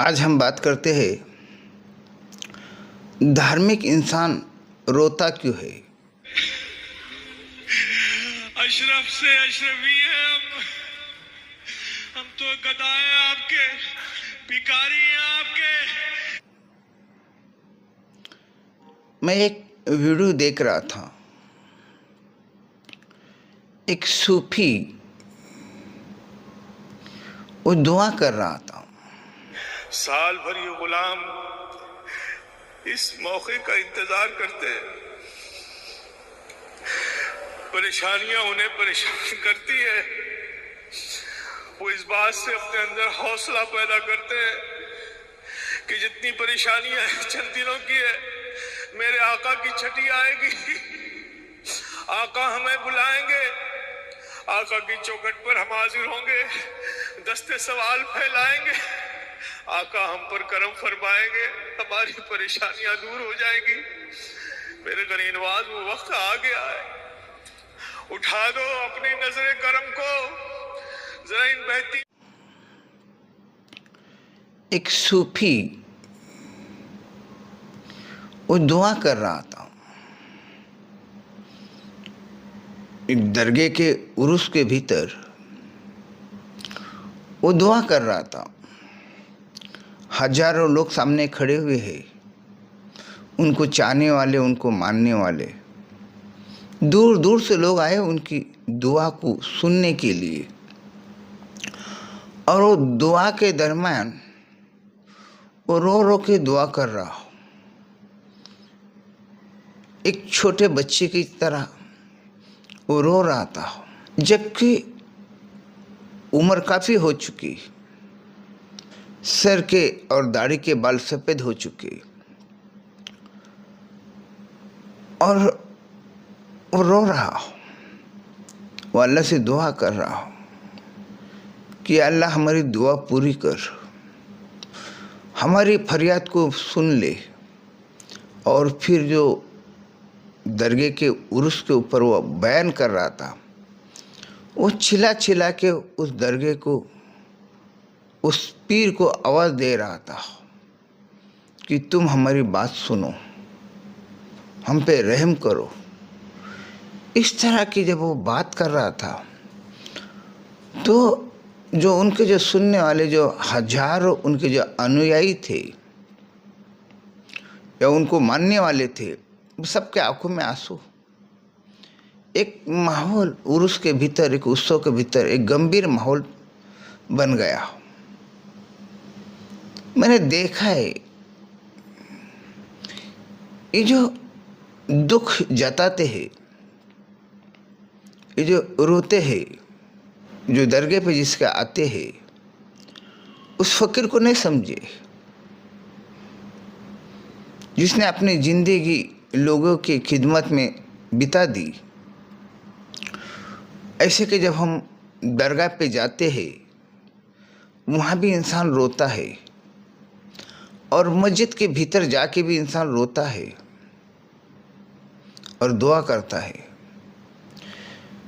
आज हम बात करते हैं धार्मिक इंसान रोता क्यों है। अशरफ से अशरफी है हम तो गदाए आपके, भिखारी हैं आपके। मैं एक वीडियो देख रहा था, एक सूफी वो दुआ कर रहा था। साल भर ये गुलाम इस मौके का इंतजार करते हैं। परेशानियां उन्हें परेशान करती है, वो इस बात से अपने अंदर हौसला पैदा करते हैं कि जितनी परेशानियां चंद दिनों की है, मेरे आका की छठी आएगी, आका हमें बुलाएंगे, आका की चौखट पर हम हाजिर होंगे, दस्ते सवाल फैलाएंगे, आका हम पर करम फरमाएंगे, हमारी परेशानियां दूर हो जाएगी। मेरे गरीनवाज वो वक्त आ गया है, उठा दो अपनी नजरे करम को जरा इन बहती। एक सूफी वो दुआ कर रहा था, एक दरगाह के उर्स के भीतर वो दुआ कर रहा था। हजारों लोग सामने खड़े हुए हैं, उनको चाहने वाले, उनको मानने वाले, दूर दूर से लोग आए उनकी दुआ को सुनने के लिए। और वो दुआ के दरमियान वो रो रो के दुआ कर रहा हो, एक छोटे बच्चे की तरह वो रो रहा था, जबकि उम्र काफ़ी हो चुकी, सर के और दाढ़ी के बाल सफ़ेद हो चुके, और वो रो रहा हो, वो अल्लाह से दुआ कर रहा हो कि अल्लाह हमारी दुआ पूरी कर, हमारी फरियाद को सुन ले। और फिर जो दरगाह के उर्स के ऊपर वो बयान कर रहा था, वो चिल्ला चिल्ला के उस दरगाह को, उस पीर को आवाज़ दे रहा था कि तुम हमारी बात सुनो, हम पे रहम करो। इस तरह की जब वो बात कर रहा था, तो जो उनके जो सुनने वाले, जो हजारों उनके जो अनुयायी थे या उनको मानने वाले थे, सबके आंखों में आंसू। एक माहौल उर्स के भीतर, एक उत्सव के भीतर एक गंभीर माहौल बन गया। मैंने देखा है, ये जो दुख जताते हैं, ये जो रोते हैं, जो दरगाह पे जिसके आते हैं, उस फकीर को नहीं समझे जिसने अपनी ज़िंदगी लोगों की खिदमत में बिता दी। ऐसे कि जब हम दरगाह पे जाते हैं, वहाँ भी इंसान रोता है, और मस्जिद के भीतर जाके भी इंसान रोता है और दुआ करता है।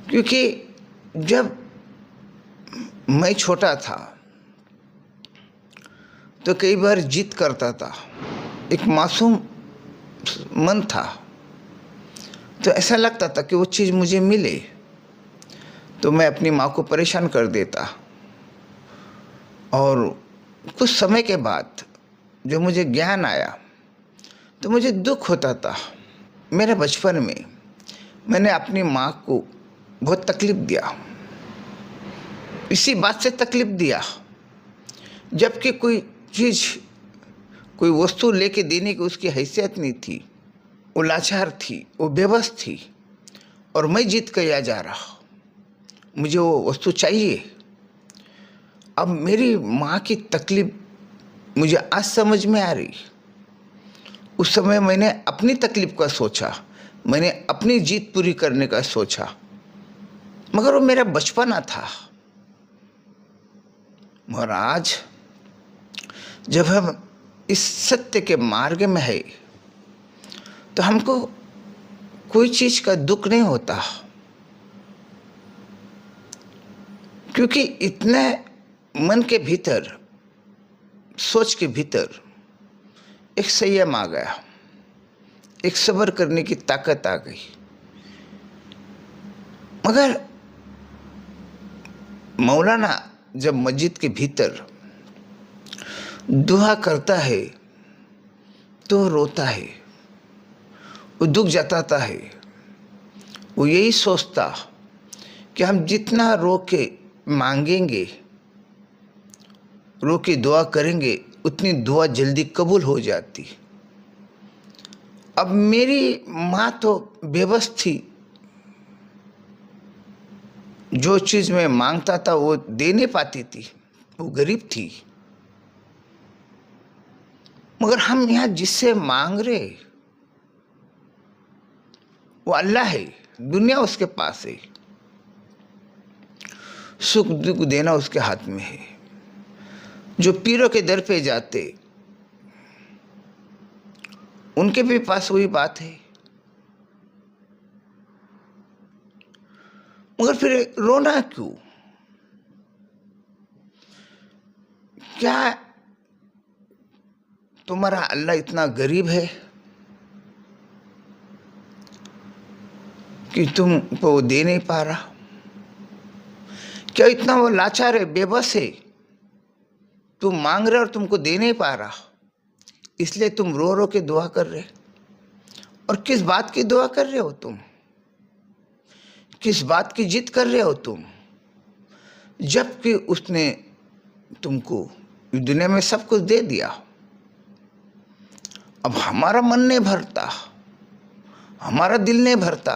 क्योंकि जब मैं छोटा था तो कई बार जिद करता था, एक मासूम मन था, तो ऐसा लगता था कि वो चीज़ मुझे मिले, तो मैं अपनी माँ को परेशान कर देता। और कुछ समय के बाद जो मुझे ज्ञान आया, तो मुझे दुख होता था। मेरे बचपन में मैंने अपनी माँ को बहुत तकलीफ़ दिया, इसी बात से तकलीफ़ दिया, जबकि कोई चीज़, कोई वस्तु लेके देने की उसकी हैसियत नहीं थी, वो लाचार थी, वो बेबस थी, और मैं जिद किया जा रहा, मुझे वो वस्तु चाहिए। अब मेरी माँ की तकलीफ़ मुझे आज समझ में आ रही। उस समय मैंने अपनी तकलीफ़ का सोचा, मैंने अपनी जिद पूरी करने का सोचा, मगर वो मेरा बचपना था। और आज जब हम इस सत्य के मार्ग में है, तो हमको कोई चीज़ का दुख नहीं होता, क्योंकि इतने मन के भीतर सोच के भीतर एक संयम आ गया, एक सब्र करने की ताकत आ गई। मगर मौलाना जब मस्जिद के भीतर दुआ करता है तो रोता है, वो दुख जताता है। वो यही सोचता कि हम जितना रो के मांगेंगे, रो के दुआ करेंगे, उतनी दुआ जल्दी कबूल हो जाती। अब मेरी माँ तो बेबस थी, जो चीज़ मैं मांगता था वो दे नहीं पाती थी, वो गरीब थी। मगर हम यहाँ जिससे मांग रहे वो अल्लाह है, दुनिया उसके पास है, सुख दुख देना उसके हाथ में है। जो पीरों के दर पे जाते उनके भी पास वही बात है। मगर फिर रोना क्यों? क्या तुम्हारा अल्लाह इतना गरीब है कि तुमको दे नहीं पा रहा? क्या इतना वो लाचार है, बेबस है, तुम मांग रहे और तुमको दे नहीं पा रहा, इसलिए तुम रो रो के दुआ कर रहे? और किस बात की दुआ कर रहे हो तुम? किस बात की जिद कर रहे हो तुम? जबकि उसने तुमको दुनिया में सब कुछ दे दिया। अब हमारा मन नहीं भरता, हमारा दिल नहीं भरता,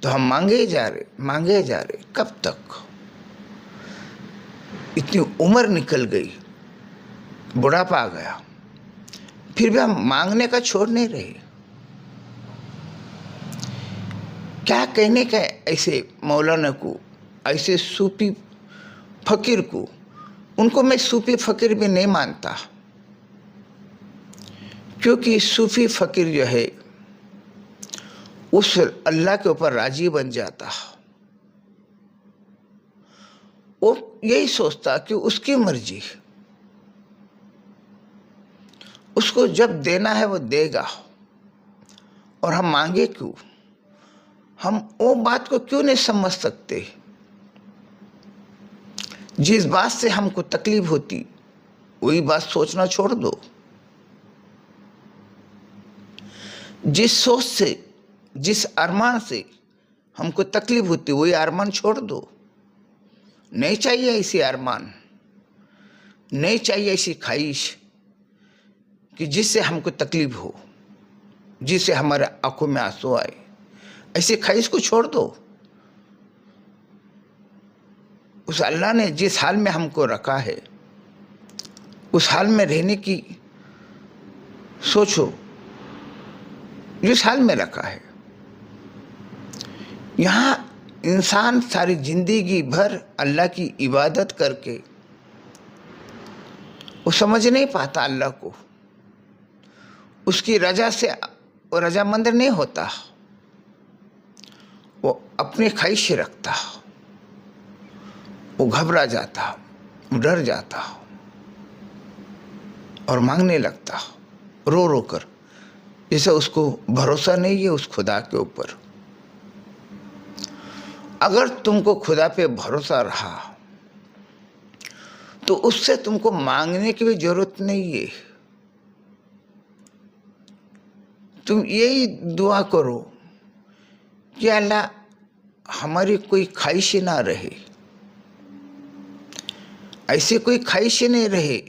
तो हम मांगे जा रहे। कब तक? इतनी उम्र निकल गई, बुढ़ापा आ गया, फिर भी हम मांगने का छोड़ नहीं रहे। क्या कहने का ऐसे मौलाना को, ऐसे सूफी फकीर को? उनको मैं सूफी फकीर भी नहीं मानता, क्योंकि सूफी फकीर जो है उस अल्लाह के ऊपर राजी बन जाता। वो यही सोचता कि उसकी मर्जी, उसको जब देना है वो देगा, और हम मांगे क्यों? हम वो बात को क्यों नहीं समझ सकते? जिस बात से हमको तकलीफ होती वही बात सोचना छोड़ दो। जिस सोच से, जिस अरमान से हमको तकलीफ होती वही अरमान छोड़ दो। नहीं चाहिए ऐसी अरमान, नहीं चाहिए ऐसी ख्वाहिश कि जिससे हमको तकलीफ हो, जिससे हमारे आंखों में आंसू आए। ऐसी ख्वाहिश को छोड़ दो। उस अल्लाह ने जिस हाल में हमको रखा है उस हाल में रहने की सोचो, जिस हाल में रखा है। यहाँ इंसान सारी जिंदगी भर अल्लाह की इबादत करके वो समझ नहीं पाता अल्लाह को, उसकी रजा से वो रजामंद नहीं होता, वो अपनी ख्वाहिश रखता, वो घबरा जाता, डर जाता और मांगने लगता रो रो कर, जैसे उसको भरोसा नहीं है उस खुदा के ऊपर। अगर तुमको खुदा पे भरोसा रहा तो उससे तुमको मांगने की भी जरूरत नहीं है। तुम यही दुआ करो कि अल्लाह हमारी कोई ख्वाहिश ना रहे, ऐसी कोई ख्वाहिश नहीं रहे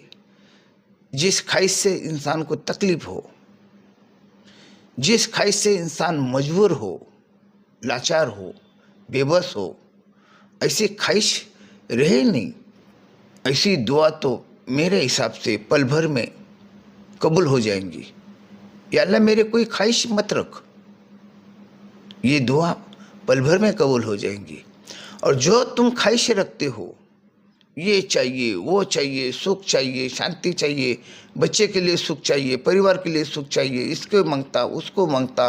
जिस ख्वाहिश से इंसान को तकलीफ हो, जिस ख्वाहिश से इंसान मजबूर हो, लाचार हो, बेबस हो। ऐसी ख्वाहिश रहे नहीं। ऐसी दुआ तो मेरे हिसाब से पल भर में कबूल हो जाएंगी। या अल्लाह मेरे कोई ख्वाहिश मत रख, ये दुआ पल भर में कबूल हो जाएंगी। और जो तुम ख्वाहिश रखते हो, ये चाहिए, वो चाहिए, सुख चाहिए, शांति चाहिए, बच्चे के लिए सुख चाहिए, परिवार के लिए सुख चाहिए, इसको मांगता, उसको मांगता,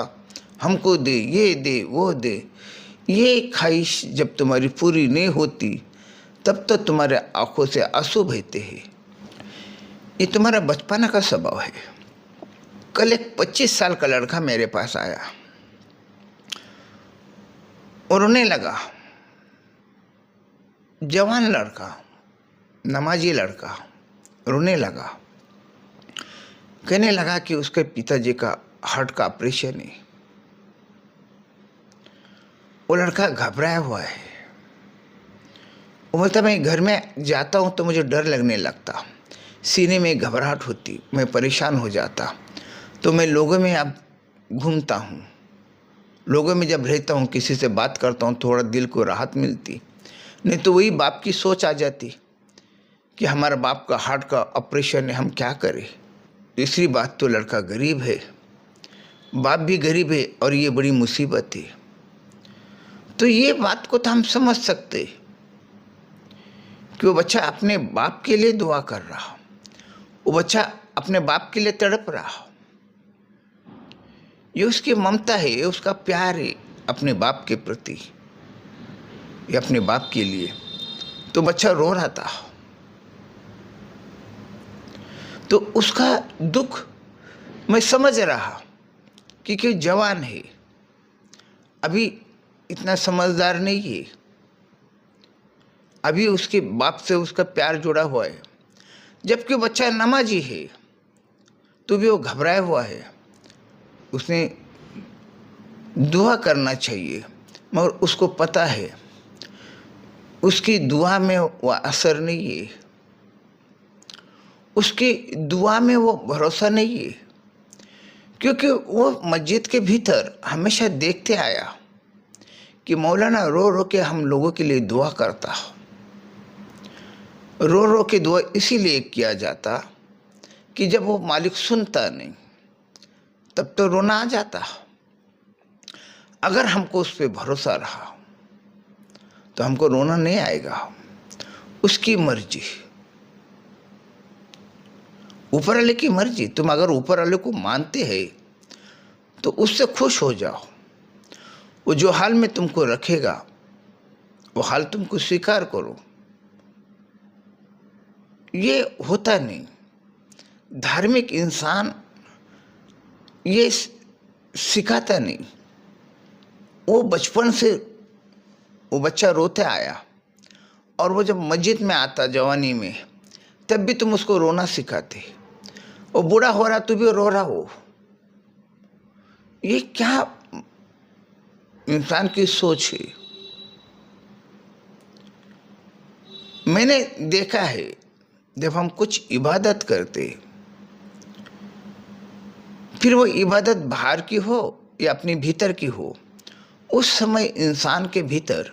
हमको दे, ये दे, वो दे, ये ख्वाहिश जब तुम्हारी पूरी नहीं होती तब तो तुम्हारे आंखों से आंसू बहते हैं। ये तुम्हारा बचपना का स्वभाव है। कल एक 25 साल का लड़का मेरे पास आया और रोने लगा। जवान लड़का, नमाजी लड़का रोने लगा। कहने लगा कि उसके पिताजी का हार्ट का ऑपरेशन है। वो लड़का घबराया हुआ है। वो बोलता मैं घर में जाता हूँ तो मुझे डर लगने लगता, सीने में घबराहट होती, मैं परेशान हो जाता। तो मैं लोगों में अब घूमता हूँ, लोगों में जब रहता हूँ, किसी से बात करता हूँ, थोड़ा दिल को राहत मिलती। नहीं तो वही बाप की सोच आ जाती कि हमारा बाप का हार्ट का ऑपरेशन है, हम क्या करें। तीसरी बात तो लड़का गरीब है, बाप भी गरीब है और ये बड़ी मुसीबत है। तो ये बात को तो हम समझ सकते कि वो बच्चा अपने बाप के लिए दुआ कर रहा, वो बच्चा अपने बाप के लिए तड़प रहा। ये उसकी ममता है, ये उसका प्यार है अपने बाप के प्रति, ये अपने बाप के लिए। तो बच्चा रो रहा था। तो उसका दुख मैं समझ रहा कि जवान है, अभी इतना समझदार नहीं है, अभी उसके बाप से उसका प्यार जुड़ा हुआ है। जबकि बच्चा नमाजी है तो भी वो घबराया हुआ है। उसने दुआ करना चाहिए, मगर उसको पता है उसकी दुआ में वो असर नहीं है, उसकी दुआ में वो भरोसा नहीं है। क्योंकि वो मस्जिद के भीतर हमेशा देखते आया कि मौलाना रो रो के हम लोगों के लिए दुआ करता। रो रो के दुआ इसीलिए किया जाता कि जब वो मालिक सुनता नहीं तब तो रोना आ जाता। अगर हमको उस पर भरोसा रहा तो हमको रोना नहीं आएगा। उसकी मर्जी, ऊपर वाले की मर्जी। तुम अगर ऊपर वाले को मानते हैं तो उससे खुश हो जाओ। वो जो हाल में तुमको रखेगा वो हाल तुमको स्वीकार करो। ये होता नहीं। धार्मिक इंसान ये सिखाता नहीं। वो बचपन से वो बच्चा रोते आया और वो जब मस्जिद में आता जवानी में तब भी तुम उसको रोना सिखाते। वो बूढ़ा हो रहा तो भी रो रहा हो। ये क्या इंसान की सोच है। मैंने देखा है जब हम कुछ इबादत करते, फिर वो इबादत बाहर की हो या अपने भीतर की हो, उस समय इंसान के भीतर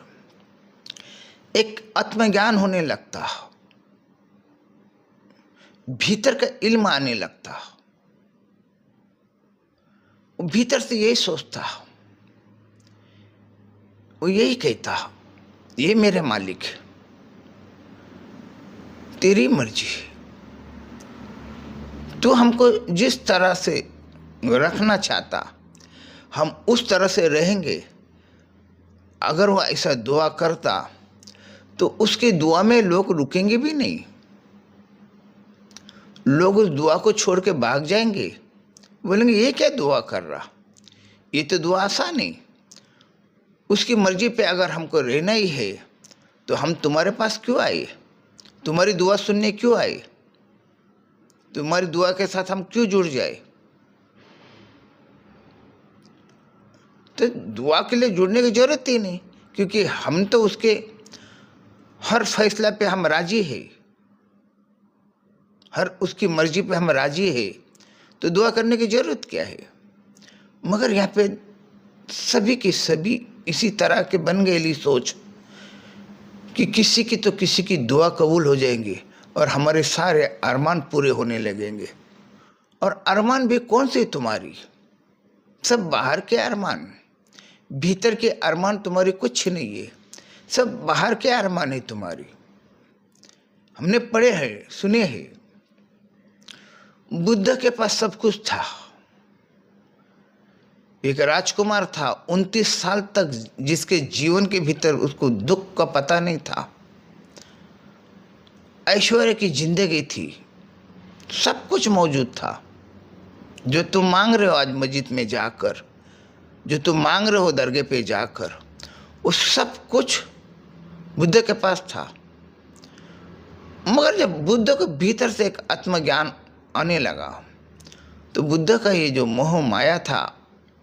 एक आत्मज्ञान होने लगता, भीतर का इल्म आने लगता। वो भीतर से यही सोचता, वो यही कहता, ये मेरे मालिक, तेरी मर्जी, तू हमको जिस तरह से रखना चाहता हम उस तरह से रहेंगे। अगर वो ऐसा दुआ करता तो उसकी दुआ में लोग रुकेंगे भी नहीं, लोग उस दुआ को छोड़ के भाग जाएंगे, बोलेंगे ये क्या दुआ कर रहा, ये तो दुआ आसान है। उसकी मर्जी पे अगर हमको रहना ही है तो हम तुम्हारे पास क्यों आए, तुम्हारी दुआ सुनने क्यों आए, तुम्हारी दुआ के साथ हम क्यों जुड़ जाए। तो दुआ के लिए जुड़ने की जरूरत ही नहीं, क्योंकि हम तो उसके हर फैसला पे हम राजी है, हर उसकी मर्जी पे हम राजी है, तो दुआ करने की जरूरत क्या है। मगर यहाँ पे सभी की सभी इसी तरह के बन गई सोच कि किसी की तो किसी की दुआ कबूल हो जाएंगी और हमारे सारे अरमान पूरे होने लगेंगे। और अरमान भी कौन से तुम्हारी, सब बाहर के अरमान, भीतर के अरमान तुम्हारी कुछ नहीं है, सब बाहर के अरमान है तुम्हारी। हमने पढ़े हैं, सुने हैं, बुद्ध के पास सब कुछ था। एक राजकुमार था 29 साल तक, जिसके जीवन के भीतर उसको दुख का पता नहीं था, ऐश्वर्य की जिंदगी थी, सब कुछ मौजूद था। जो तुम मांग रहे हो आज मस्जिद में जाकर, जो तुम मांग रहे हो दरगाह पे जाकर, वो सब कुछ बुद्ध के पास था। मगर जब बुद्ध के भीतर से एक आत्मज्ञान आने लगा तो बुद्ध का ये जो मोह माया था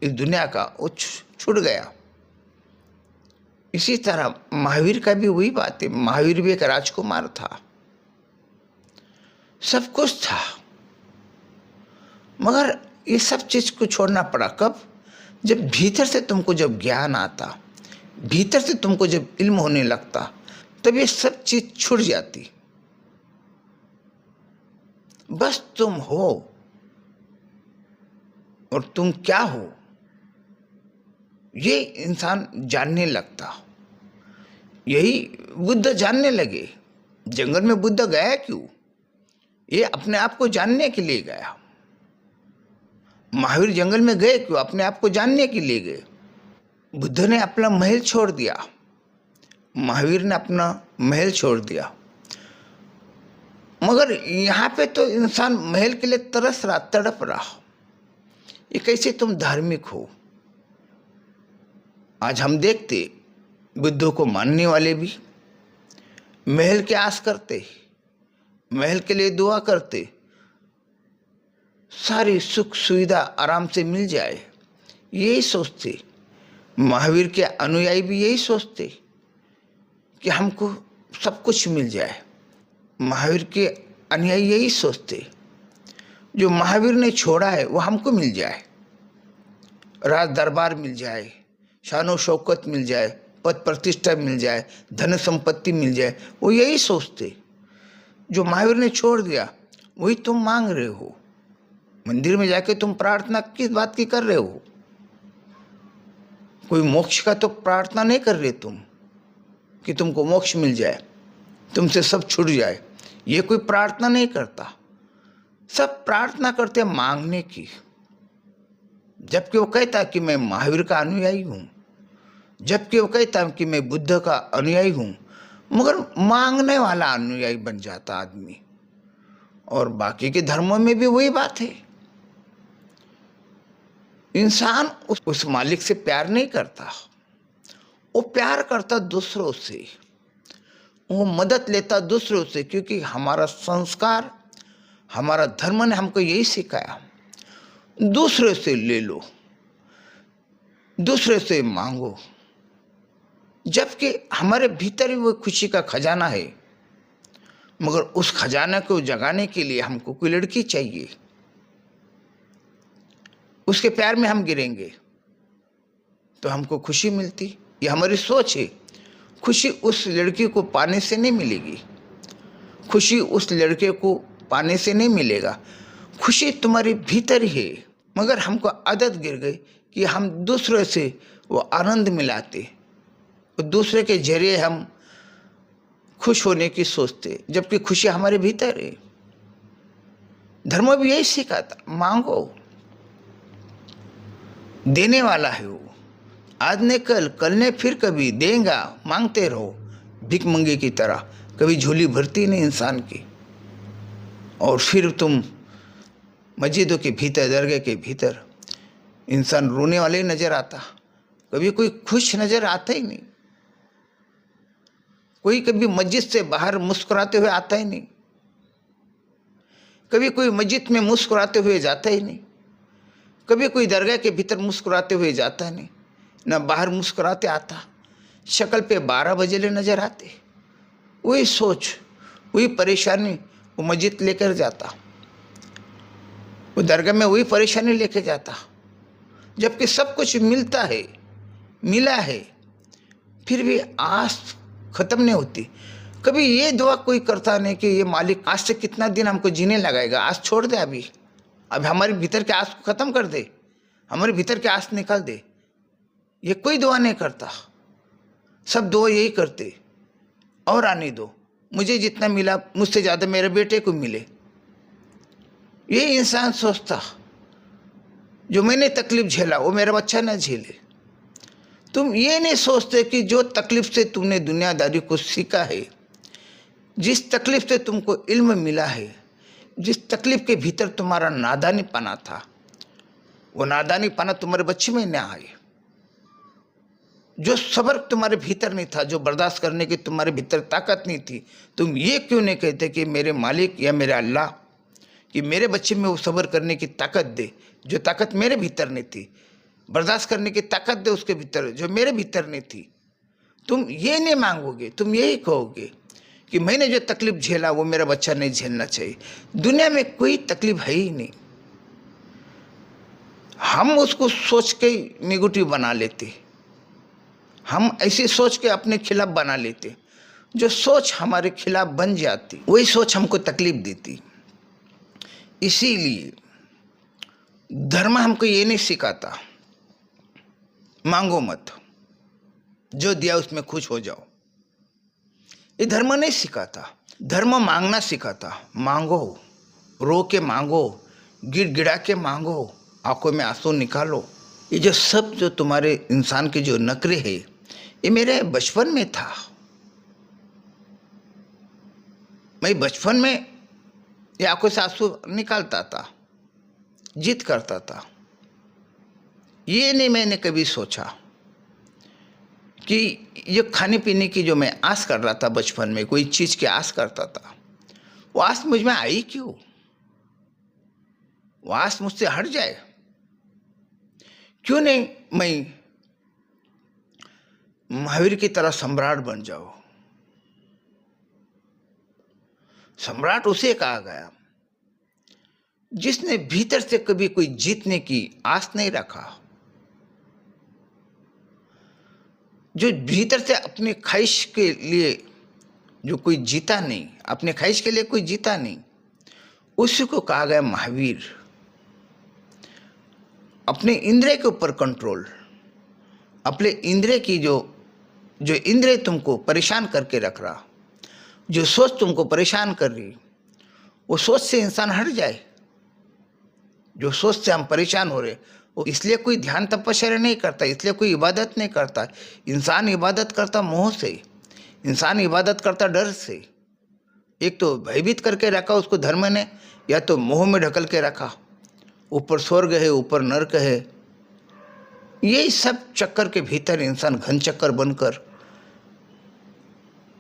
इस दुनिया का, वो छूट गया। इसी तरह महावीर का भी वही बात है। महावीर भी एक राजकुमार था, सब कुछ था, मगर ये सब चीज को छोड़ना पड़ा। कब? जब भीतर से तुमको जब ज्ञान आता, भीतर से तुमको जब इल्म होने लगता, तब ये सब चीज छूट जाती। बस तुम हो और तुम क्या हो ये इंसान जानने लगता। यही बुद्ध जानने लगे। जंगल में बुद्ध गया क्यों? ये अपने आप को जानने के लिए गया। महावीर जंगल में गए क्यों? अपने आप को जानने के लिए गए। बुद्ध ने अपना महल छोड़ दिया, महावीर ने अपना महल छोड़ दिया। मगर यहाँ पे तो इंसान महल के लिए तरस रहा, तड़प रहा। ये कैसे तुम धार्मिक हो? आज हम देखते बुद्ध को मानने वाले भी महल के आस करते, महल के लिए दुआ करते, सारी सुख सुविधा आराम से मिल जाए, यही सोचते। महावीर के अनुयायी भी यही सोचते कि हमको सब कुछ मिल जाए। महावीर के अनुयायी यही सोचते, जो महावीर ने छोड़ा है वो हमको मिल जाए, राज दरबार मिल जाए, शानो शौकत मिल जाए, पद प्रतिष्ठा मिल जाए, धन संपत्ति मिल जाए। वो यही सोचते। जो महावीर ने छोड़ दिया वही तुम मांग रहे हो। मंदिर में जाके तुम प्रार्थना किस बात की कर रहे हो? कोई मोक्ष का तो प्रार्थना नहीं कर रहे तुम कि तुमको मोक्ष मिल जाए, तुमसे सब छूट जाए। ये कोई प्रार्थना नहीं करता। सब प्रार्थना करते मांगने की। जबकि वो कहता कि मैं महावीर का अनुयायी हूं, जबकि वो कहता कि मैं बुद्ध का अनुयायी हूं, मगर मांगने वाला अनुयायी बन जाता आदमी। और बाकी के धर्मों में भी वही बात है। इंसान उस मालिक से प्यार नहीं करता, वो प्यार करता दूसरों से, वो मदद लेता दूसरों से। क्योंकि हमारा संस्कार, हमारा धर्म ने हमको यही सिखाया, दूसरे से ले लो, दूसरे से मांगो। जबकि हमारे भीतर ही वो खुशी का खजाना है, मगर उस खजाने को जगाने के लिए हमको कोई लड़की चाहिए। उसके प्यार में हम गिरेंगे तो हमको खुशी मिलती। ये हमारी सोच है। खुशी उस लड़की को पाने से नहीं मिलेगी, खुशी उस लड़के को पाने से नहीं मिलेगा। खुशी तुम्हारे भीतर ही है। मगर हमको आदत गिर गई कि हम दूसरे से वो आनंद मिलाते, दूसरे के जरिए हम खुश होने की सोचते, जबकि खुशी हमारे भीतर है। धर्म भी यही सिखाता, मांगो, देने वाला है वो। आज ने कल, कल ने फिर कभी देगा। मांगते रहो भीख मंगे की तरह, कभी झोली भरती नहीं इंसान की। और फिर तुम मस्जिदों के भीतर, दरगाह के भीतर इंसान रोने वाले नजर आता, कभी कोई खुश नजर आता ही नहीं। कोई कभी मस्जिद से बाहर मुस्कुराते हुए आता ही नहीं, कभी कोई मस्जिद में मुस्कुराते हुए जाता ही नहीं, कभी कोई दरगाह के भीतर मुस्कुराते हुए जाता नहीं, ना बाहर मुस्कुराते आता। शक्ल पे 12 बजेले नजर आते। वही सोच, वही परेशानी वो मस्जिद लेकर जाता, वो दरगाह में वही परेशानी लेकर जाता। जबकि सब कुछ मिलता है, मिला है, फिर भी आस खत्म नहीं होती। कभी ये दुआ कोई करता नहीं कि ये मालिक आज से कितना दिन हमको जीने लगाएगा, आज छोड़ दे, अभी हमारे भीतर के आस को खत्म कर दे, हमारे भीतर के आस निकाल दे। ये कोई दुआ नहीं करता। सब दुआ यही करते, और आने दो, मुझे जितना मिला मुझसे ज़्यादा मेरे बेटे को मिले। ये इंसान सोचता, जो मैंने तकलीफ झेला वो मेरा बच्चा ना झेले। तुम ये नहीं सोचते कि जो तकलीफ से तुमने दुनियादारी को सीखा है, जिस तकलीफ से तुमको इल्म मिला है, जिस तकलीफ के भीतर तुम्हारा नादानी पना था, वो नादानी पना तुम्हारे बच्चे में न आए। जो सब्र तुम्हारे भीतर नहीं था, जो बर्दाश्त करने की तुम्हारे भीतर ताकत नहीं थी, तुम ये क्यों नहीं कहते कि मेरे मालिक या मेरे अल्लाह कि मेरे बच्चे में वो सब्र करने की ताकत दे, जो ताकत मेरे भीतर नहीं थी, बर्दाश्त करने की ताकत दे उसके भीतर, जो मेरे भीतर नहीं थी। तुम ये नहीं मांगोगे, तुम यही कहोगे कि मैंने जो तकलीफ झेला वो मेरा बच्चा नहीं झेलना चाहिए। दुनिया में कोई तकलीफ है ही नहीं। हम उसको सोच के निगेटिव बना लेते, हम ऐसी सोच के अपने खिलाफ बना लेते। जो सोच हमारे खिलाफ बन जाती वही सोच हमको तकलीफ देती। इसीलिए धर्म हमको ये नहीं सिखाता मांगो मत, जो दिया उसमें खुश हो जाओ। ये धर्म नहीं सिखाता। धर्म मांगना सिखाता। मांगो, रो के मांगो, गिड़गिड़ा के मांगो, आंखों में आंसू निकालो। ये जो सब जो तुम्हारे इंसान के जो नखरे है, ये मेरे बचपन में था। मैं बचपन में ये आंखों से आंसू निकालता था, जिद करता था। ये नहीं मैंने कभी सोचा कि ये खाने पीने की जो मैं आस कर रहा था बचपन में, कोई चीज़ की आस करता था, वो आस मुझ में आई क्यों? वो आस मुझसे हट जाए। क्यों नहीं मैं महावीर की तरह सम्राट बन जाऊं? सम्राट उसे कहा गया जिसने भीतर से कभी कोई जीतने की आस नहीं रखा, जो भीतर से अपने ख्वाहिश के लिए जो कोई जीता नहीं, अपने ख्वाहिश के लिए कोई जीता नहीं, उसी को कहा गया महावीर। अपने इंद्रिय के ऊपर कंट्रोल, अपने इंद्रिय की जो इंद्रिय तुमको परेशान करके रख रहा, जो सोच तुमको परेशान कर रही, वो सोच से इंसान हट जाए। जो सोच से हम परेशान हो रहे, वो इसलिए कोई ध्यान तपस्या नहीं करता, इसलिए कोई इबादत नहीं करता। इंसान इबादत करता मोह से, इंसान इबादत करता डर से। एक तो भयभीत करके रखा उसको धर्म ने, या तो मोह में ढकल के रखा। ऊपर स्वर्ग है, ऊपर नरक है। ये सब चक्कर के भीतर इंसान घन चक्कर बनकर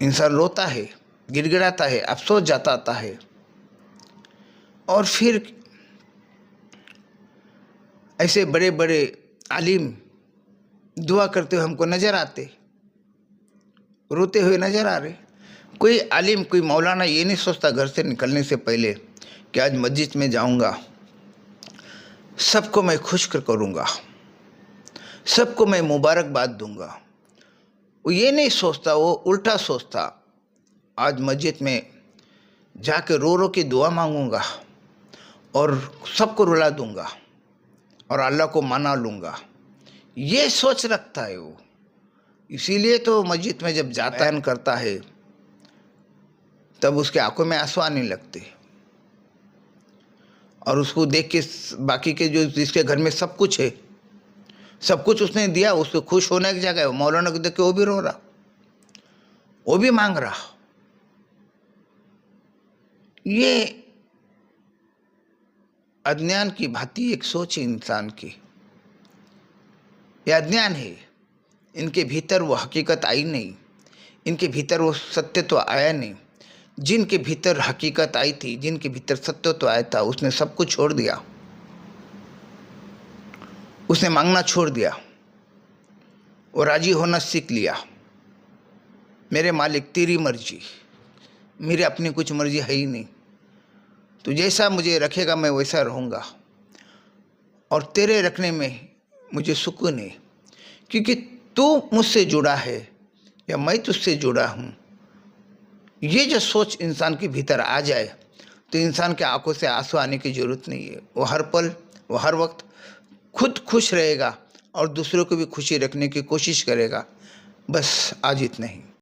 इंसान रोता है, गिड़गिड़ाता है, अफसोस जताता है। और फिर ऐसे बड़े बड़े आलिम दुआ करते हुए हमको नजर आते, रोते हुए नजर आ रहे। कोई आलिम, कोई मौलाना ये नहीं सोचता घर से निकलने से पहले कि आज मस्जिद में जाऊंगा, सबको मैं खुश करूंगा, सबको मैं मुबारकबाद दूंगा। वो ये नहीं सोचता, वो उल्टा सोचता, आज मस्जिद में जाके रो रो के दुआ मांगूंगा और सबको रुला दूंगा और अल्लाह को मना लूँगा। ये सोच रखता है वो। इसीलिए तो मस्जिद में जब जाता है करता है तब उसके आंखों में आंसू आने लगते, और उसको देख के बाकी के जो जिसके घर में सब कुछ है, सब कुछ उसने दिया, उसको खुश होने की जगह मौलाना को देख के वो भी रो रहा, वो भी मांग रहा। ये अज्ञान की भांति एक सोच है इंसान की। यह अज्ञान है। इनके भीतर वो हकीकत आई नहीं, इनके भीतर वो सत्य तो आया नहीं। जिनके भीतर हकीकत आई थी, जिनके भीतर सत्य तो आया था, उसने सब कुछ छोड़ दिया, उसने मांगना छोड़ दिया, वो राजी होना सीख लिया। मेरे मालिक तेरी मर्जी, मेरे अपनी कुछ मर्जी है ही नहीं। तू जैसा मुझे रखेगा मैं वैसा रहूँगा, और तेरे रखने में मुझे सुकून है, क्योंकि तू मुझसे जुड़ा है या मैं तुझसे जुड़ा हूँ। ये जो सोच इंसान के भीतर आ जाए तो इंसान के आंखों से आंसू आने की ज़रूरत नहीं है। वो हर पल, वो हर वक्त खुद खुश रहेगा और दूसरों को भी खुशी रखने की कोशिश करेगा। बस आज इतना ही।